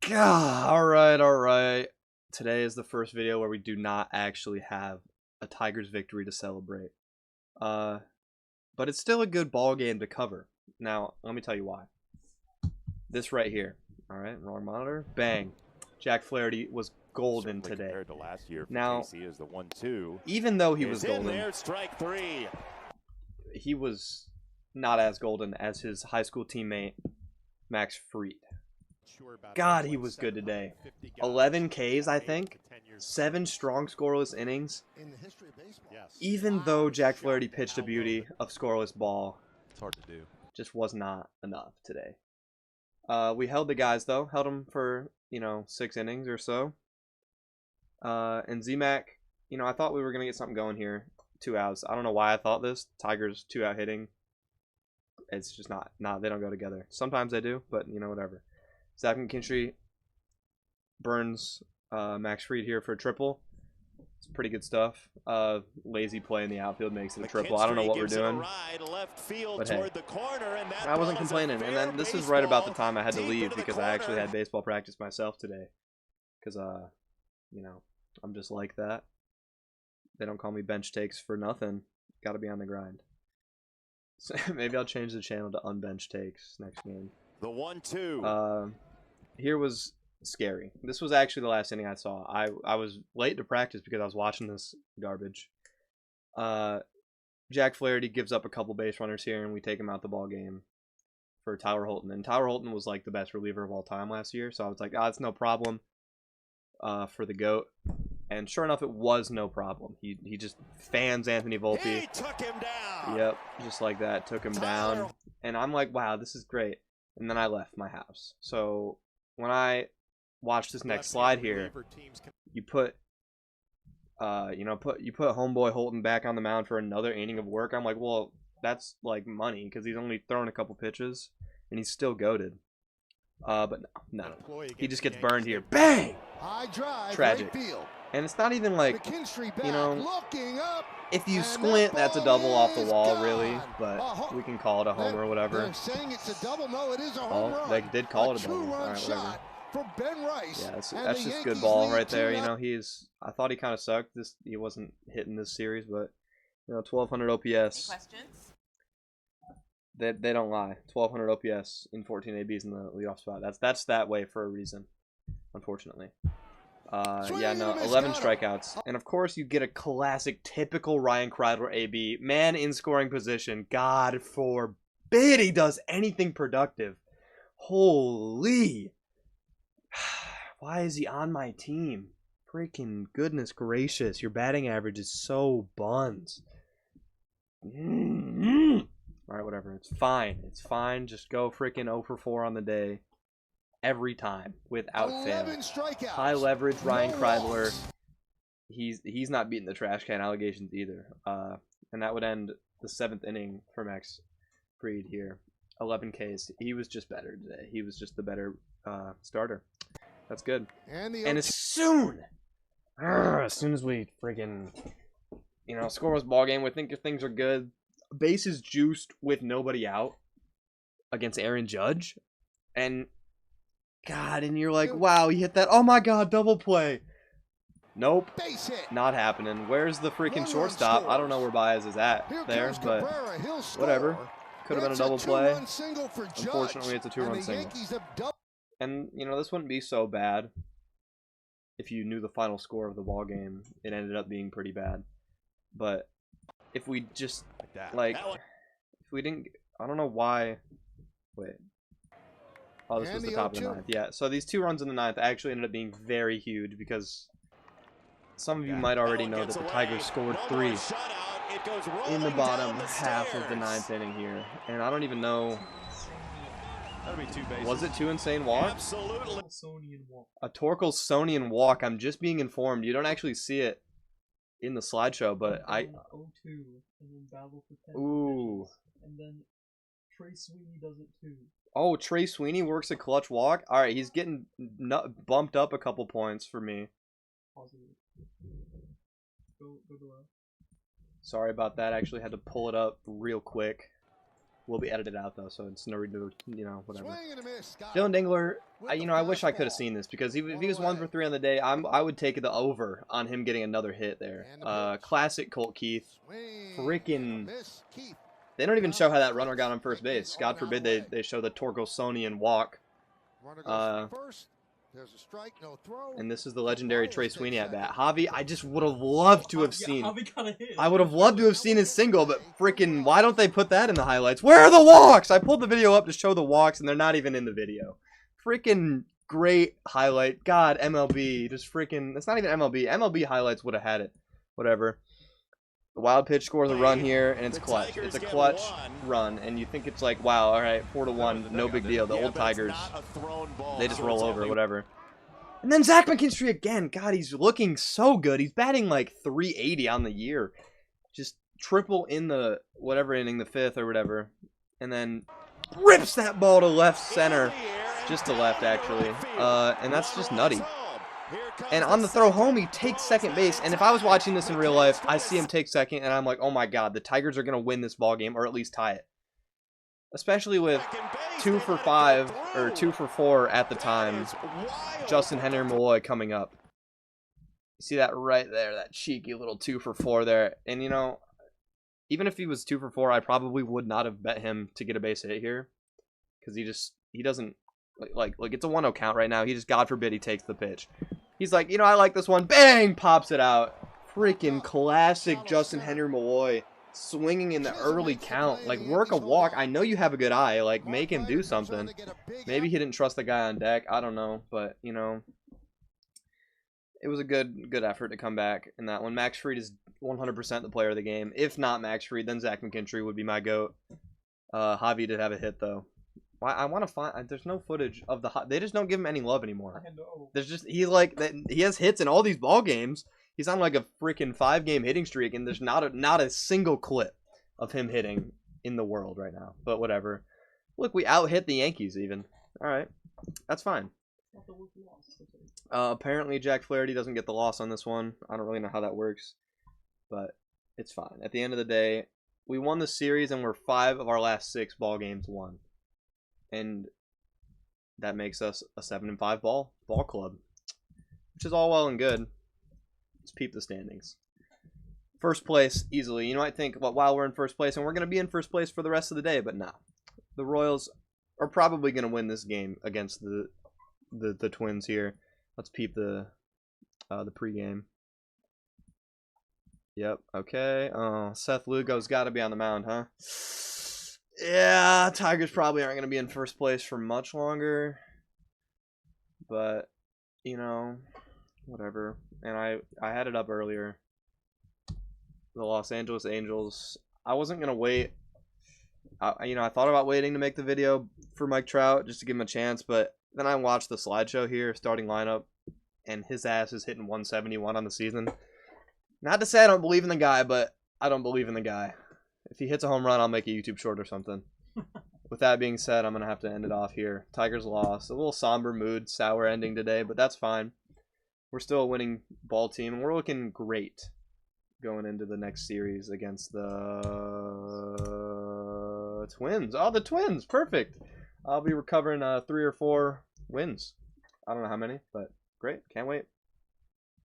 God, all right. Today is the first video where we do not actually have a Tigers victory to celebrate. But it's still a good ball game to cover. Now, let me tell you why. This right here. All right, wrong monitor. Bang. Jack Flaherty was golden today. Compared to last year for now, KC is the 1-2. Even though he was golden, there, strike three. He was not as golden as his high school teammate Max Fried. God, he was good today. 11 Ks, I think. 7 strong scoreless innings. Even though Jack Flaherty pitched a beauty of scoreless ball, It's hard to do. just was not enough today. We held the guys, though. Held them for, 6 innings or so. And Z-Mac, I thought we were going to get something going here. 2 outs. I don't know why I thought this. Tigers 2-out hitting. It's just not. Nah, they don't go together. Sometimes they do, but, whatever. Zach McKinstry burns Max Fried here for a triple. It's pretty good stuff. Lazy play in the outfield makes it a triple. I don't know what we're doing. But hey, I wasn't complaining. And then this is right about the time I had to leave because I actually had baseball practice myself today. Because, I'm just like that. They don't call me bench takes for nothing. Got to be on the grind. So maybe I'll change the channel to unbench takes next game. The 1-2. Here was scary. This was actually the last inning I saw. I was late to practice because I was watching this garbage. Jack Flaherty gives up a couple base runners here, and we take him out the ball game for Tyler Holton. And Tyler Holton was like the best reliever of all time last year, so I was like, it's no problem for the GOAT. And sure enough, it was no problem. He just fans Anthony Volpe. He took him down. Yep, just like that, took him down. And I'm like, wow, this is great. And then I left my house. So when I watch this next slide here, you put homeboy Holton back on the mound for another inning of work. I'm like, well, that's like money because he's only thrown a couple pitches and he's still goated. But no, he just gets burned here. Bang! Tragic. And it's not even like, if you squint, that's a double off the wall, really. But we can call it a homer or whatever. Oh, they did call it a double. All right, whatever. Yeah, that's just good ball right there. I thought he kind of sucked. He wasn't hitting this series, but 1200 OPS. Any questions? They don't lie. 1200 OPS in 14 ABs in the leadoff spot. That's that way for a reason, unfortunately. 11 strikeouts. And of course you get a classic, typical Ryan Kreidler AB. Man in scoring position. God forbid he does anything productive. Holy. Why is he on my team? Freaking goodness gracious. Your batting average is so buns. Alright, whatever. It's fine. It's fine. Just go freaking 0 for 4 on the day. Every time, without fail. High leverage Ryan Kreidler. He's not beating the trash can allegations either. And that would end the 7th inning for Max Fried here. 11 Ks. He was just better today. He was just the better starter. That's good. And as soon as we friggin' score this ball game, we think things are good. Bases juiced with nobody out against Aaron Judge, and God, and you're like, wow, he hit that. Oh my God, double play. Nope, not happening. Where's the freaking shortstop? I don't know where Baez is at there, but whatever. Could have been a double play. Unfortunately, it's a 2-run single. And this wouldn't be so bad if you knew the final score of the ball game. It ended up being pretty bad, but if we just if we didn't, I don't know why. Wait. Oh, this was the top of the 9th. Yeah, so these 2 runs in the 9th actually ended up being very huge because some of you might already know that the Tigers scored 3 in the bottom half of the 9th inning here. And I don't even know. Was it 2 insane walks? Absolutely. A Torkelsonian walk. I'm just being informed. You don't actually see it in the slideshow, but I. 0-2 and then battle for 10 Ooh. and then Trey Sweeney does it too. Oh, Trey Sweeney works a clutch walk. All right, he's getting bumped up a couple points for me. Positive. Go to left. Sorry about that. I actually had to pull it up real quick. will be edited out though, so it's no, you know, whatever. Dylan Dingler, I wish I could have seen this because if he was 1 for 3 on the day, I would take the over on him getting another hit there. Classic Colt Keith, freaking. They don't even show how that runner got on first base. God forbid they show the Torgelsonian walk. And this is the legendary Trey Sweeney at bat. Javi, I just would have loved to have seen. I would have loved to have seen his single, but freaking, why don't they put that in the highlights? Where are the walks? I pulled the video up to show the walks, and they're not even in the video. Freaking great highlight. God, MLB, just freaking. It's not even MLB. MLB highlights would have had it. Whatever. The wild pitch scores a run here, and it's clutch. It's a clutch run, and you think it's like, wow, all right, 4-1, no big deal. The old Tigers, they just roll over, whatever. And then Zach McKinstry again. God, he's looking so good. He's batting like 380 on the year. Just triple in the whatever inning, the 5th or whatever. And then rips that ball to left center. Just to left, actually. And that's just nutty. And on the throw home, he takes second base. And if I was watching this in real life, I see him take second, and I'm like, oh my God, the Tigers are going to win this ball game, or at least tie it. Especially with 2 for 5, or 2 for 4 at the time, Justin Henry Malloy coming up. You see that right there, that cheeky little 2 for 4 there. And, you know, even if he was 2 for 4, I probably would not have bet him to get a base hit here. Because he doesn't, like it's a 1-0 count right now. He just, God forbid, he takes the pitch. He's like, you know, I like this one. Bang! Pops it out. Freaking classic Justin Henry Malloy. Swinging in the early count. Like, work a walk. I know you have a good eye. Like, make him do something. Maybe he didn't trust the guy on deck. I don't know. But, you know, it was a good effort to come back in that one. Max Fried is 100% the player of the game. If not Max Fried, then Zach McKinstry would be my GOAT. Javi did have a hit, though. I want to find. There's no footage of the. They just don't give him any love anymore. There's just he's like he has hits in all these ball games. He's on like a freaking 5-game hitting streak, and there's not a single clip of him hitting in the world right now. But whatever. Look, we out hit the Yankees even. All right, that's fine. Apparently Jack Flaherty doesn't get the loss on this one. I don't really know how that works, but it's fine. At the end of the day, we won the series, and we're 5 of our last 6 ball games won. And that makes us a 7-5 ball club, which is all well and good. Let's peep the standings. First place, easily. You might think, well, wow, we're in first place, and we're going to be in first place for the rest of the day, but no. The Royals are probably going to win this game against the Twins here. Let's peep the pregame. Yep, okay. Seth Lugo's got to be on the mound, huh? Yeah, Tigers probably aren't going to be in first place for much longer. But, you know, whatever. And I had it up earlier. The Los Angeles Angels. I wasn't going to wait. I thought about waiting to make the video for Mike Trout just to give him a chance. But then I watched the slideshow here, starting lineup. And his ass is hitting 171 on the season. Not to say I don't believe in the guy, but I don't believe in the guy. If he hits a home run, I'll make a YouTube short or something. With that being said, I'm going to have to end it off here. Tigers lost. A little somber mood, sour ending today, but that's fine. We're still a winning ball team, and we're looking great going into the next series against the Twins. Oh, the Twins. Perfect. I'll be recovering 3 or 4 wins. I don't know how many, but great. Can't wait.